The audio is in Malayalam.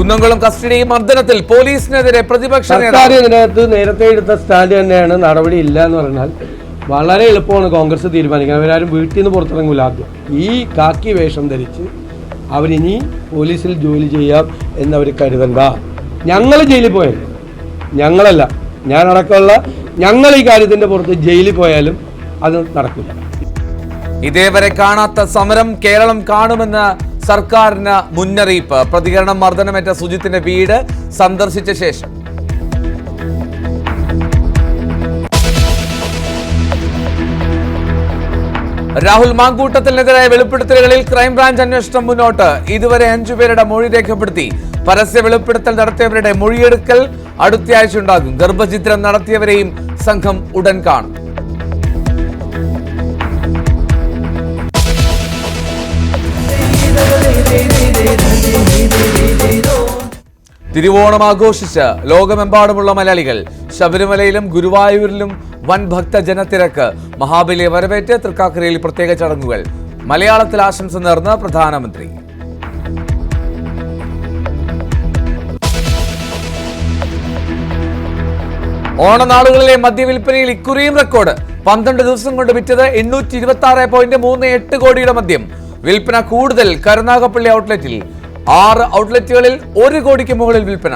കുന്നംകുളം കസ്റ്റഡി മർദ്ദനത്തിൽ പോലീസിനെതിരെ പ്രതിപക്ഷ സർക്കാർ ഇതിനകത്ത് നേരത്തെ എടുത്ത സ്റ്റാൻഡ് തന്നെയാണ്. നടപടി ഇല്ല എന്ന് പറഞ്ഞാൽ വളരെ എളുപ്പമാണ് കോൺഗ്രസ് തീരുമാനിക്കുന്നത്. അവരാരും വീട്ടിൽ നിന്ന് പുറത്തിറങ്ങില്ല. ആദ്യം ഈ കാക്കി വേഷം ധരിച്ച് അവരിനി പോലീസിൽ ജോലി ചെയ്യാം എന്നവർ കരുതണ്ട. ഞങ്ങൾ ജയിലിൽ പോയാലും, ഞങ്ങളല്ല, ഞാനടക്കമുള്ള ഞങ്ങൾ ഈ കാര്യത്തിൻ്റെ പുറത്ത് ജയിലിൽ പോയാലും അത് നടക്കില്ല. ഇതേവരെ കാണാത്ത സമരം കേരളം കാണുമെന്ന് സർക്കാരിന് മുന്നറിയിപ്പ്. പ്രതികരണം മർദ്ദനമേറ്റ സുജിത്തിന്റെ വീട് സന്ദർശിച്ച ശേഷം. രാഹുൽ മാങ്കൂട്ടത്തിനെതിരായ വെളിപ്പെടുത്തലുകളിൽ ക്രൈംബ്രാഞ്ച് അന്വേഷണം മുന്നോട്ട്. ഇതുവരെ 5 പേരുടെ മൊഴി രേഖപ്പെടുത്തി. പരസ്യ വെളിപ്പെടുത്തൽ നടത്തിയവരുടെ മൊഴിയെടുക്കൽ അടുത്തയാഴ്ച ഉണ്ടാകും. ഗർഭചിത്രം നടത്തിയവരെയും സംഘം ഉടൻ കാണും. തിരുവോണം ആഘോഷിച്ച് ലോകമെമ്പാടുമുള്ള മലയാളികൾ. ശബരിമലയിലും ഗുരുവായൂരിലും വൻ ഭക്തജനത്തിരക്ക്. മഹാബലിയെ വരവേറ്റ് തൃക്കാക്കരയിൽ പ്രത്യേക ചടങ്ങുകൾ. മലയാളത്തിൽ ആശംസ നേർന്ന് പ്രധാനമന്ത്രി. ഓണനാളുകളിലെ മദ്യവിൽപ്പനയിൽ ഇക്കുറിയും റെക്കോർഡ്. 12 ദിവസം കൊണ്ട് വിറ്റത് 826.38 കോടിയുടെ മദ്യം. വിൽപ്പന കൂടുതൽ കരുനാഗപ്പള്ളി ഔട്ട്ലെറ്റിൽ. 6 ഔട്ട്ലെറ്റുകളിൽ 1 കോടിക്ക് മുകളിൽ വിൽപ്പന.